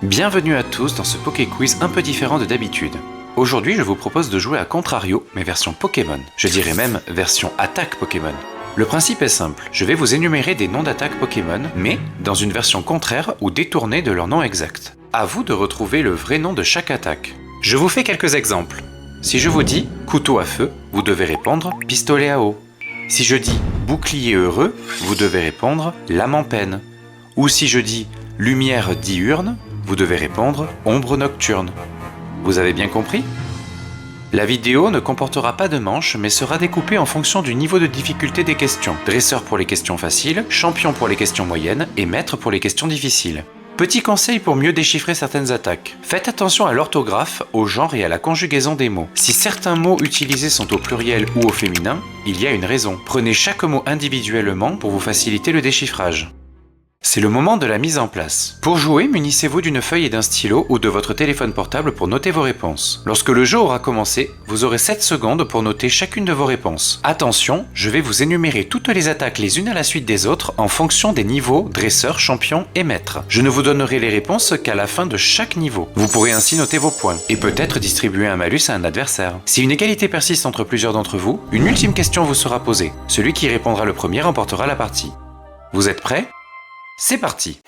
Bienvenue à tous dans ce Poké Quiz un peu différent de d'habitude. Aujourd'hui, je vous propose de jouer à Contrario, mais version Pokémon. Je dirais même version attaque Pokémon. Le principe est simple, je vais vous énumérer des noms d'attaques Pokémon, mais dans une version contraire ou détournée de leur nom exact. À vous de retrouver le vrai nom de chaque attaque. Je vous fais quelques exemples. Si je vous dis couteau à feu, vous devez répondre pistolet à eau. Si je dis bouclier heureux, vous devez répondre lame en peine. Ou si je dis lumière diurne, vous devez répondre ombre nocturne. Vous avez bien compris ? La vidéo ne comportera pas de manches, mais sera découpée en fonction du niveau de difficulté des questions. Dresseur pour les questions faciles, champion pour les questions moyennes et maître pour les questions difficiles. Petit conseil pour mieux déchiffrer certaines attaques. Faites attention à l'orthographe, au genre et à la conjugaison des mots. Si certains mots utilisés sont au pluriel ou au féminin, il y a une raison. Prenez chaque mot individuellement pour vous faciliter le déchiffrage. C'est le moment de la mise en place. Pour jouer, munissez-vous d'une feuille et d'un stylo ou de votre téléphone portable pour noter vos réponses. Lorsque le jeu aura commencé, vous aurez 7 secondes pour noter chacune de vos réponses. Attention, je vais vous énumérer toutes les attaques les unes à la suite des autres en fonction des niveaux dresseur, champion et maître. Je ne vous donnerai les réponses qu'à la fin de chaque niveau. Vous pourrez ainsi noter vos points et peut-être distribuer un malus à un adversaire. Si une égalité persiste entre plusieurs d'entre vous, une ultime question vous sera posée. Celui qui répondra le premier remportera la partie. Vous êtes prêts ? C'est parti!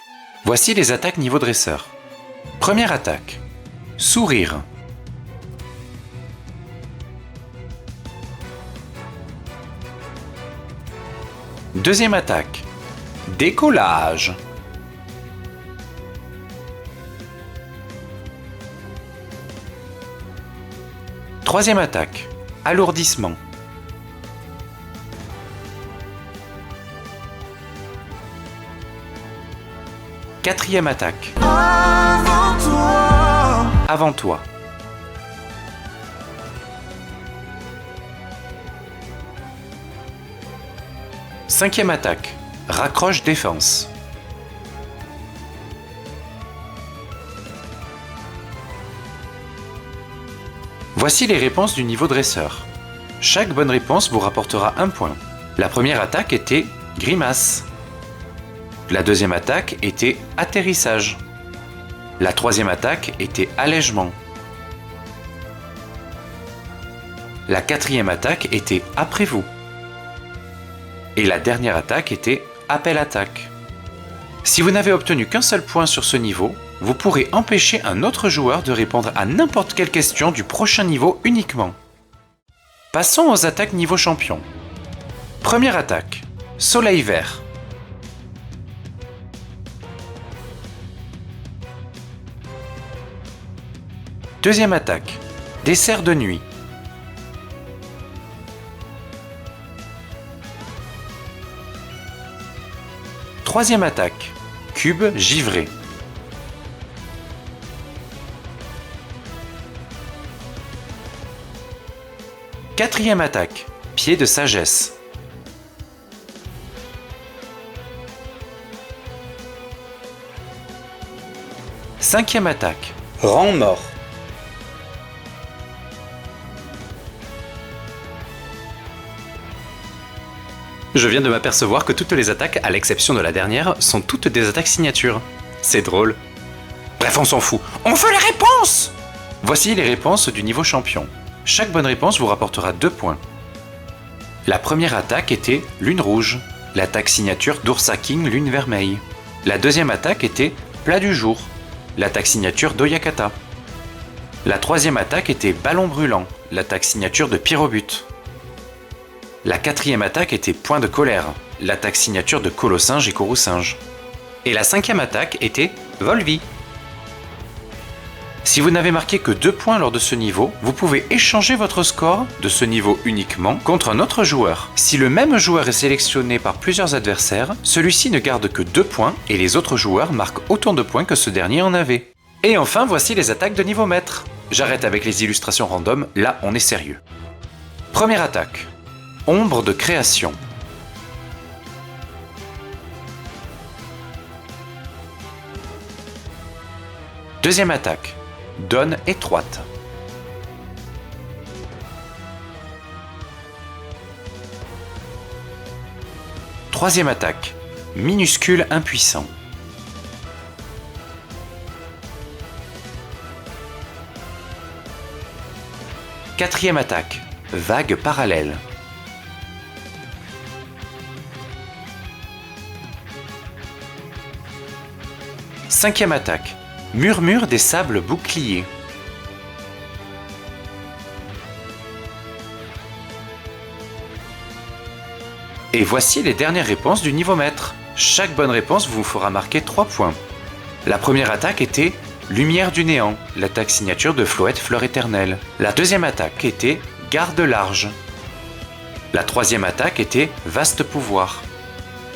Voici les attaques niveau dresseur. Première attaque. Sourire. Deuxième attaque. Décollage. Troisième attaque. Alourdissement. Quatrième attaque. Avant toi. Cinquième attaque. Raccroche défense. Voici les réponses du niveau dresseur. Chaque bonne réponse vous rapportera un point. La première attaque était grimace. La deuxième attaque était atterrissage. La troisième attaque était allègement. La quatrième attaque était après vous. Et la dernière attaque était appel-attaque. Si vous n'avez obtenu qu'un seul point sur ce niveau, vous pourrez empêcher un autre joueur de répondre à n'importe quelle question du prochain niveau uniquement. Passons aux attaques niveau champion. Première attaque, soleil vert. Deuxième attaque, dessert de nuit. Troisième attaque, cube givré. Quatrième attaque, pied de sagesse. Cinquième attaque, rang mort. Je viens de m'apercevoir que toutes les attaques, à l'exception de la dernière, sont toutes des attaques signatures. C'est drôle. Bref, on s'en fout. On veut les réponses! Voici les réponses du niveau champion. Chaque bonne réponse vous rapportera 2 points. La première attaque était lune rouge. L'attaque signature d'Ursa King lune vermeille. La deuxième attaque était plat du jour. L'attaque signature d'Oyakata. La troisième attaque était ballon brûlant. L'attaque signature de Pyrobut. La quatrième attaque était point de colère, l'attaque signature de Colossinge et Corousinge. Et la cinquième attaque était Volvi. Si vous n'avez marqué que 2 points lors de ce niveau, vous pouvez échanger votre score de ce niveau uniquement contre un autre joueur. Si le même joueur est sélectionné par plusieurs adversaires, celui-ci ne garde que 2 points et les autres joueurs marquent autant de points que ce dernier en avait. Et enfin, voici les attaques de niveau maître. J'arrête avec les illustrations random, là on est sérieux. Première attaque. Ombre de création. Deuxième attaque. Donne étroite. Troisième attaque. Minuscule impuissant. 4e attaque, vague parallèle. 5e attaque, murmure des sables boucliers. Et voici les dernières réponses du niveau maître. Chaque bonne réponse vous fera marquer 3 points. La première attaque était Lumière du néant, l'attaque signature de Floette Fleur éternelle. La deuxième attaque était Garde large. La troisième attaque était Vaste pouvoir.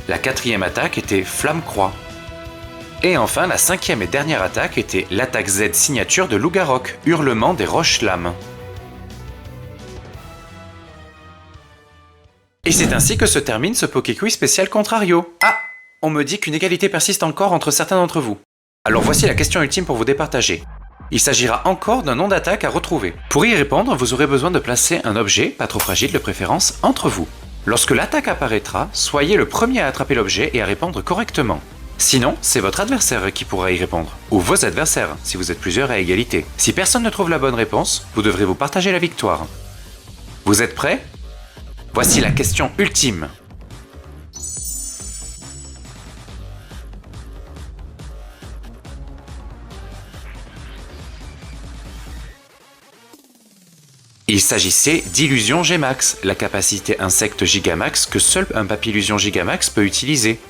La quatrième attaque était Flamme croix. Et enfin, la cinquième et dernière attaque était l'attaque Z signature de Lougarok, Hurlement des roches lames. Et c'est ainsi que se termine ce Pokéquiz spécial Contrario. Ah, on me dit qu'une égalité persiste encore entre certains d'entre vous. Alors voici la question ultime pour vous départager. Il s'agira encore d'un nom d'attaque à retrouver. Pour y répondre, vous aurez besoin de placer un objet, pas trop fragile de préférence, entre vous. Lorsque l'attaque apparaîtra, soyez le premier à attraper l'objet et à répondre correctement. Sinon, c'est votre adversaire qui pourra y répondre. Ou vos adversaires, si vous êtes plusieurs à égalité. Si personne ne trouve la bonne réponse, vous devrez vous partager la victoire. Vous êtes prêts ? Voici la question ultime. Il s'agissait d'Illusion Gmax, la capacité insecte Gigamax que seul un Papillusion Gigamax peut utiliser.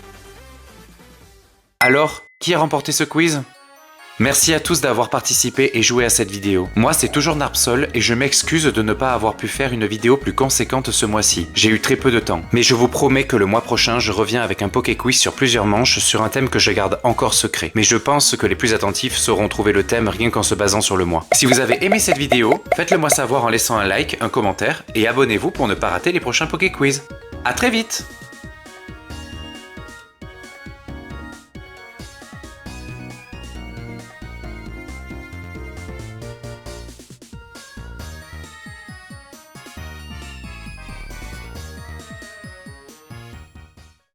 Alors, qui a remporté ce quiz ? Merci à tous d'avoir participé et joué à cette vidéo. Moi, c'est toujours Narpsol et je m'excuse de ne pas avoir pu faire une vidéo plus conséquente ce mois-ci. J'ai eu très peu de temps. Mais je vous promets que le mois prochain, je reviens avec un Pokéquiz sur plusieurs manches sur un thème que je garde encore secret. Mais je pense que les plus attentifs sauront trouver le thème rien qu'en se basant sur le mois. Si vous avez aimé cette vidéo, faites-le moi savoir en laissant un like, un commentaire et abonnez-vous pour ne pas rater les prochains Pokéquiz. À très vite!